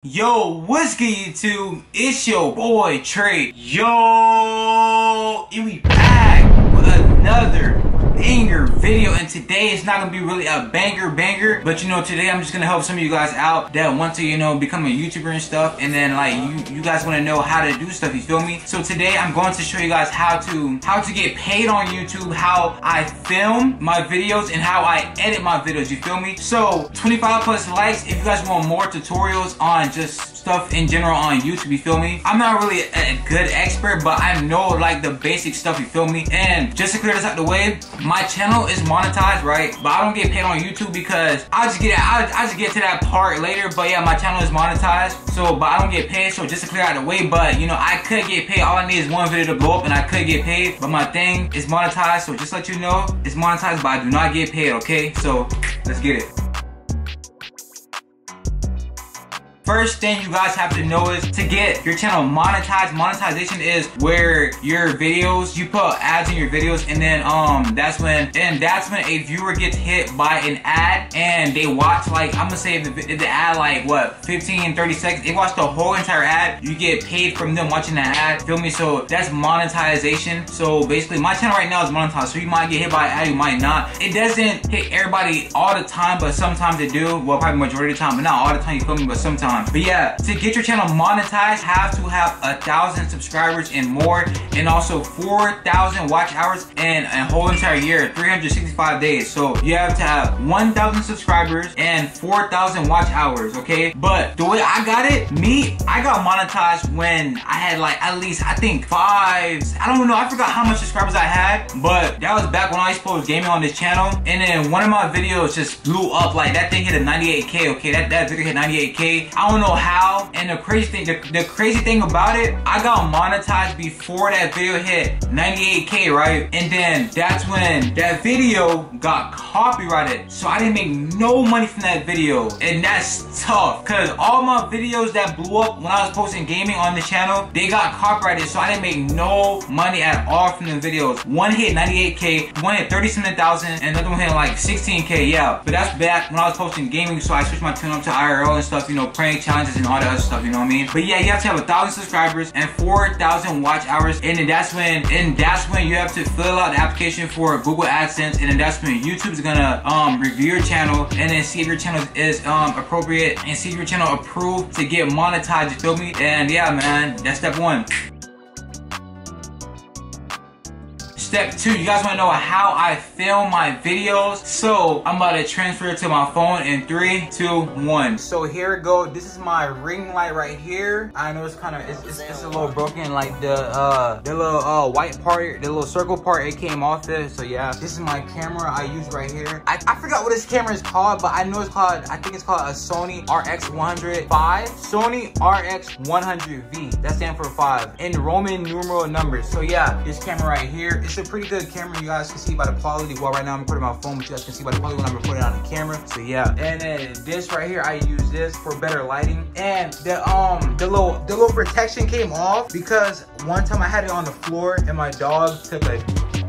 Yo, what's good YouTube? It's your boy Trey. Yo, and we back with another banger video, and today it's not gonna be really a banger, but today I'm just gonna help some of you guys out that want to, become a YouTuber and stuff, and then like you guys want to know how to do stuff, you feel me? So today I'm going to show you guys how to get paid on YouTube, how I film my videos, and how I edit my videos, you feel me? So 25 plus likes if you guys want more tutorials on just stuff in general on YouTube, you feel me? I'm not really a good expert, but I know like the basic stuff, you feel me? And just to clear this out the way, my channel is monetized, right? But I don't get paid on YouTube because I just get to that part later. But yeah, my channel is monetized, so but I don't get paid. So just to clear out the way, but I could get paid. All I need is one video to blow up and I could get paid, but my thing is monetized, so just let you know it's monetized, but I do not get paid, okay? So let's get it. First thing you guys have to know is to get your channel monetized. Monetization is where your videos, you put ads in your videos, and then that's when a viewer gets hit by an ad and they watch, like, I'm gonna say if the ad like what 15-30 seconds, they watch the whole entire ad, you get paid from them watching the ad, feel me? So that's monetization. So basically my channel right now is monetized, so you might get hit by an ad, you might not. It doesn't hit everybody all the time, but sometimes it do. Well, probably majority of the time, but not all the time, you feel me? But sometimes. But yeah, to get your channel monetized, have to have 1,000 subscribers and more, and also 4,000 watch hours in a whole entire year, 365 days. So you have to have 1,000 subscribers and 4,000 watch hours, okay? But the way I got it, I got monetized when I had like at least, I think 5, I don't know, I forgot how much subscribers I had, but that was back when I used to post gaming on this channel. And then one of my videos just blew up, like that thing hit a 98K, okay? That video hit 98K. I don't know how, and the crazy thing about it, I got monetized before that video hit 98K, right? And then that's when that video got copyrighted, so I didn't make no money from that video. And that's tough, because all my videos that blew up when I was posting gaming on the channel, they got copyrighted, so I didn't make no money at all from the videos. One hit 98K, one hit 30-something thousand, and another one hit like 16K, yeah. But that's back when I was posting gaming, so I switched my channel up to IRL and stuff, prank challenges and all that other stuff, you know what I mean? But yeah, you have to have 1,000 subscribers and 4,000 watch hours, and then that's when you have to fill out the application for Google AdSense, and then that's when YouTube's gonna review your channel and then see if your channel is appropriate and see if your channel approved to get monetized, you feel me? And yeah, man, that's step one. Step 2, you guys want to know how I film my videos. So I'm about to transfer it to my phone in 3, 2, 1. So here we go. This is my ring light right here. I know it's kind of it's a little broken, like the little white part, the little circle part, it came off it. So yeah, this is my camera I use right here. I forgot what this camera is called, but I know it's called, I think it's called a Sony RX105. Sony RX100V. That stands for 5 in Roman numeral numbers. So yeah, this camera right here, it's a pretty good camera. You guys can see by the quality. Well, right now I'm recording my phone, but you guys can see by the quality when I'm recording on the camera. So yeah, and then this right here, I use this for better lighting. And the little protection came off because one time I had it on the floor and my dog took a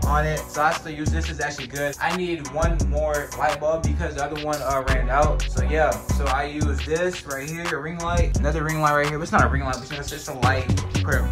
on it, so I still use this. Is actually good. I need one more light bulb because the other one ran out. So yeah, so I use this right here, a ring light, another ring light right here, but it's not a ring light, but it's just a light for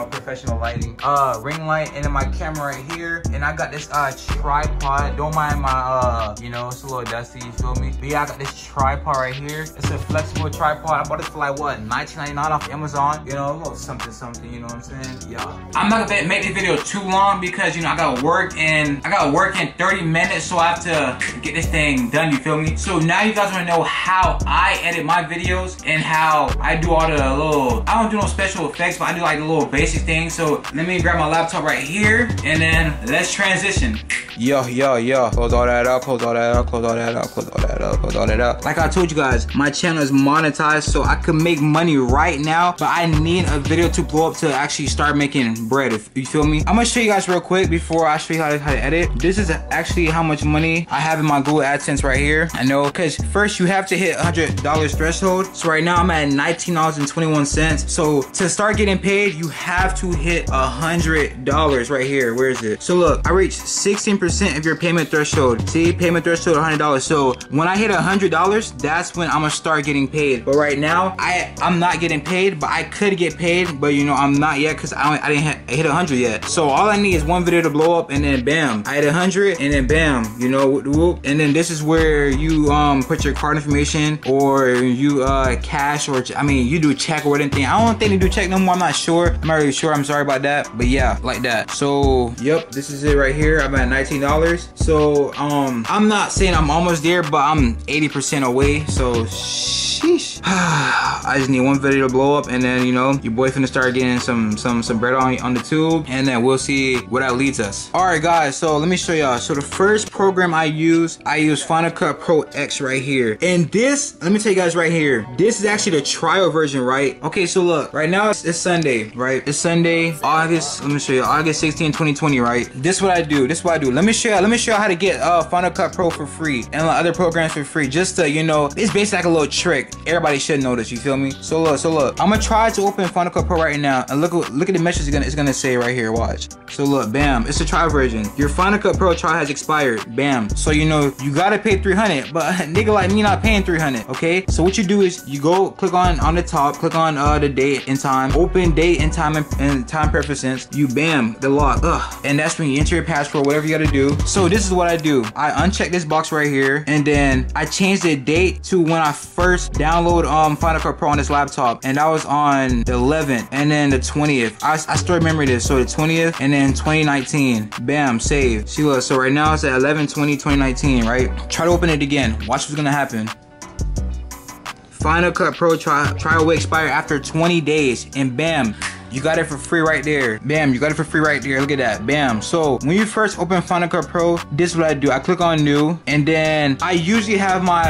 professional lighting. Ring light, and then my camera right here, and I got this tripod. Don't mind my it's a little dusty, you feel me? But yeah, I got this tripod right here. It's a flexible tripod. I bought it for like what, $19.99 off Amazon, a little something, you know what I'm saying? Yeah, I'm not gonna make this video too long because I gotta work in 30 minutes, so I have to get this thing done, you feel me? So now you guys want to know how I edit my videos and how I do all the little, I don't do no special effects, but I do like the little basic things. So let me grab my laptop right here, and then let's transition. Yo, close all that up, close all that up, close all that up, close all that up, close all that up. Like I told you guys, my channel is monetized, so I can make money right now, but I need a video to blow up to actually start making bread, if you feel me? I'm gonna show you guys real quick before I'll show you how to edit. This is actually how much money I have in my Google AdSense right here. I know, because first you have to hit $100 threshold. So right now I'm at $19.21. So to start getting paid, you have to hit $100 right here. Where is it? So look, I reached 16% of your payment threshold. See, payment threshold $100. So when I hit $100, that's when I'm gonna start getting paid. But right now, I'm not getting paid, but I could get paid, but you know, I'm not yet because I didn't hit 100 yet. So all I need is one video to blow up, and then bam, I hit 100, and then bam, you know, whoop. And then this is where you put your card information, or you cash, or I mean, you do check or anything. I don't think they do check no more. I'm not sure. I'm not really sure. I'm sorry about that. But yeah, like that. So yep, this is it right here. I'm at $19. So I'm not saying I'm almost there, but I'm 80% away. So sheesh. I just need one video to blow up, and then you know, your boy finna start getting some bread on the tube, and then we'll see where that leads us. All right, guys. So let me show y'all. So the first program I use Final Cut Pro X right here, and this, let me tell you guys right here, this is actually the trial version, right? Okay, so look, right now it's Sunday, right? It's Sunday, August. Let me show you, August 16, 2020, right? This is what I do. This is what I do. Let me show you how to get Final Cut Pro for free and other programs for free. Just to, you know, it's basically like a little trick. Everybody should know this. You feel me? So look, I'm gonna try to open Final Cut Pro right now, and look at the message it's gonna say right here. Watch. So look, bam, it's a trial version. Your Final Cut Pro trial has expired. Bam. So you know you gotta pay $300, but nigga like me not paying $300. Okay. So what you do is you go click on the top, click on the date and time, open date and time preferences. You bam, the lock. And that's when you enter your password, whatever you gotta do. So this is what I do. I uncheck this box right here, and then I change the date to when I first download Final Cut Pro on this laptop, and that was on the 11th, and then the 20th. I still remember this. So the 20th, and then 2019. Bam, save. See, look. So right now it's at 11/20/2019, right? Try to open it again. Watch what's gonna happen. Final Cut Pro trial will expire after 20 days, and bam, you got it for free right there. Bam, you got it for free right there. Look at that. Bam. So when you first open Final Cut Pro, this is what I do. I click on new, and then I usually have my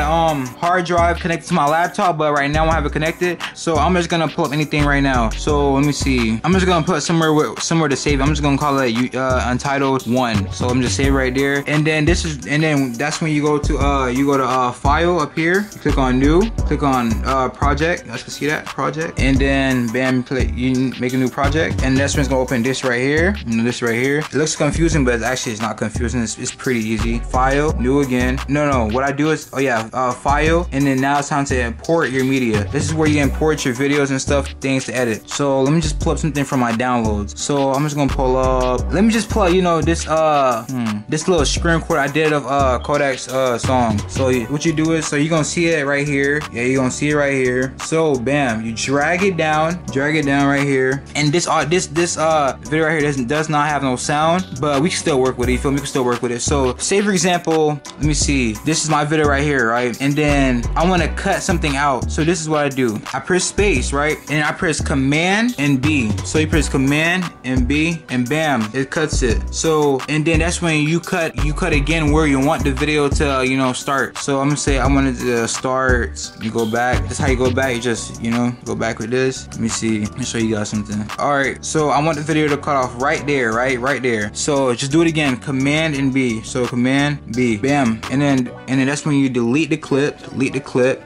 hard drive connected to my laptop, but right now I don't have it connected. So I'm just gonna pull up anything right now. So let me see. I'm just gonna put somewhere to save. I'm just gonna call it Untitled 1. So I'm just save right there. And then that's when you go to file up here. You click on new, click on project. You guys can see that project. And then bam, you make a new project, and that's when it's gonna open this right here. This right here. It looks confusing, but it's not confusing. It's pretty easy. File, new again. No. What I do is, file, and then now it's time to import your media. This is where you import your videos and stuff, things to edit. So let me just pull up something from my downloads. So I'm just gonna pull up. Let me just pull up, you know, this little screen record I did of Kodak's song. So what you do is, so you're gonna see it right here. Yeah, you're gonna see it right here. So bam, you drag it down right here. And this video right here does not have no sound, but we can still work with it. You feel me? We can still work with it. So say for example, let me see. This is my video right here, right? And then I want to cut something out. So this is what I do. I press space, right? And I press Command and B. So you press Command and B, and bam, it cuts it. So, and then that's when you cut again where you want the video to, you know, start. So I'm gonna say I wanted to start. You go back. That's how you go back. You just, you know, go back with this. Let me see. Let me show you guys something. All right, so I want the video to cut off right there, right there. So just do it again, Command and B. So Command B, bam, and then that's when you delete the clip.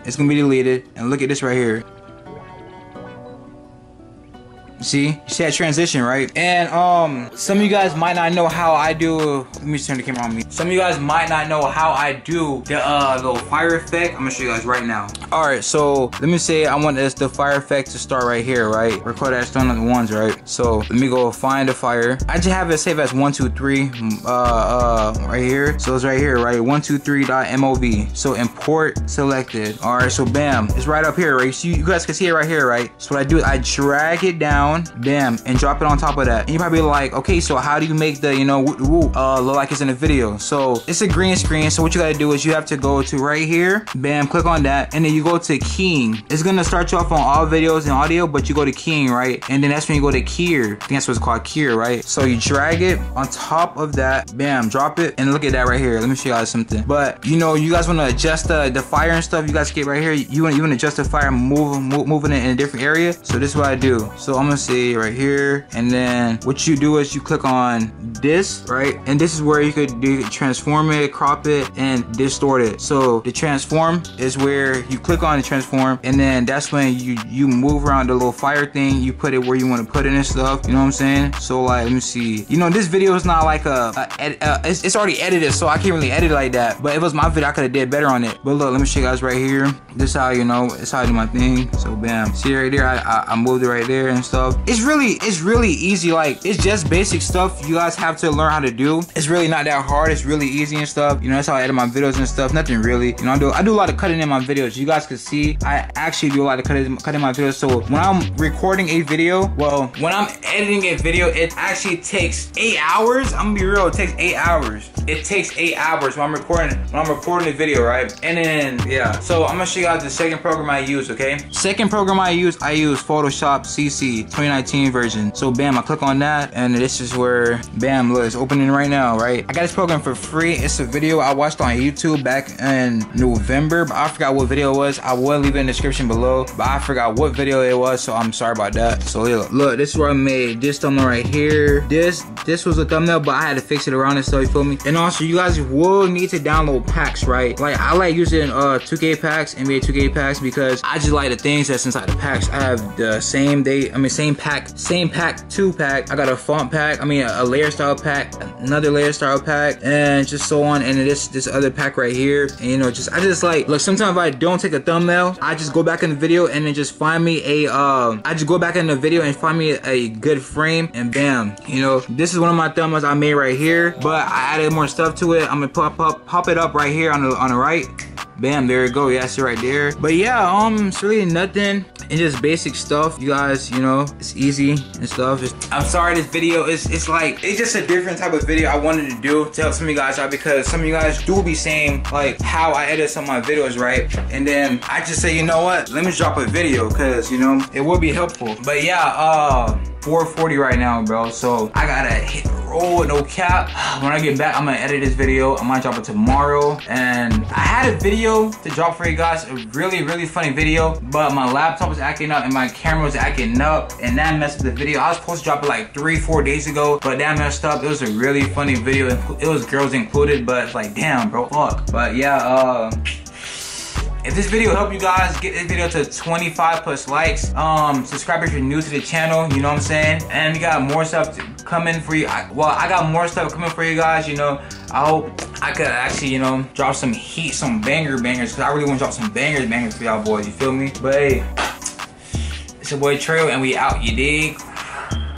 It's gonna be deleted, and look at this right here. See? You see that transition, right? And some of you guys might not know how I do. Let me turn the camera on me. Some of you guys might not know how I do the little fire effect. I'm gonna show you guys right now. All right, so let me say I want the fire effect to start right here, right? Record that stone on the ones, right? So let me go find the fire. I just have it saved as 1 2 3 right here. So it's right here, right? 123.mov. So import selected. All right, so bam, it's right up here, right? So you guys can see it right here, right? So what I do is I drag it down, bam, and drop it on top of that. And you're probably like, okay, so how do you make the, you know, look like it's in a video? So it's a green screen. So what you gotta do is you have to go to right here, bam, click on that, and then you go to keying. It's gonna start you off on all videos and audio, but you go to keying, right? And then that's when you go to keyer. I think that's what's called keyer, right? So you drag it on top of that, bam, drop it, and look at that right here. Let me show you guys something. But you know, you guys wanna adjust the fire and stuff. You guys get right here. You wanna adjust the fire, moving it in a different area. So this is what I do. So I'm gonna say right here, and then what you do is you click on this, right? And this is where you could transform it, crop it, and distort it. So the transform is where you click on the transform, and then that's when you move around the little fire thing, you put it where you want to put it and stuff, you know what I'm saying? So like, let me see, you know, this video is not like it's already edited, so I can't really edit it like that, but if it was my video I could have did better on it. But look, let me show you guys right here. This is how, you know, it's how I do my thing. So bam, see right there, I moved it right there and stuff. It's really easy. Like, it's just basic stuff you guys have to learn how to do. It's really not that hard. It's really easy and stuff. You know, that's how I edit my videos and stuff. Nothing really, you know, I do a lot of cutting in my videos. You guys can see I actually do a lot of cutting my videos. So when I'm recording a video, well, when I'm editing a video, it actually takes 8 hours. I'm gonna be real, it takes 8 hours. It takes 8 hours when I'm recording the video, right? And then yeah, so I'm gonna show you guys the second program I use, okay? Second program I use Photoshop CC 2019 version. So bam, I click on that, and this is where, bam, look, it's opening right now, right? I got this program for free. It's a video I watched on YouTube back in November, but I forgot what video it was. I will leave it in the description below, but I forgot what video it was, so I'm sorry about that. So look, this is where I made this thumbnail right here. This was a thumbnail, but I had to fix it around and stuff, you feel me? And also, you guys will need to download packs, right? Like, I like using 2K packs, NBA 2K packs, because I just like the things that's inside the packs. I have the same pack 2 pack. I got a font pack, a layer style pack, another layer style pack, and just so on. And this other pack right here. And you know, I just like, look, sometimes if I don't take a thumbnail, I just go back in the video and then just find me a good frame, and bam, you know, this is one of my thumbnails I made right here, but I added more stuff to it. I'm gonna pop it up right here on the right. Bam, there you go. Yeah, see right there. But yeah, it's really nothing. It's just basic stuff, you guys, you know, it's easy and stuff. I'm sorry, this video is just a different type of video I wanted to do to help some of you guys out, because some of you guys do be saying like how I edit some of my videos, right? And then I just say, you know what, let me drop a video, because you know, it will be helpful. But yeah, 4:40 right now, bro, so I gotta hit the road, no cap. When I get back, I'm gonna edit this video. I might drop it tomorrow. And I had a video to drop for you guys, a really funny video, but my laptop was acting up and my camera was acting up, and that messed up the video. I was supposed to drop it like 3-4 days ago, but that messed up. It was a really funny video. It was girls included, but it's like, damn, bro, fuck. But yeah, if this video helped you guys, get this video to 25+ likes. Subscribe if you're new to the channel, you know what I'm saying? And we got more stuff coming for you. I got more stuff coming for you guys, you know. I hope I could actually, you know, drop some heat, some bangers, because I really want to drop some bangers for y'all boys, you feel me? But hey, it's your boy Trail, and we out, you dig?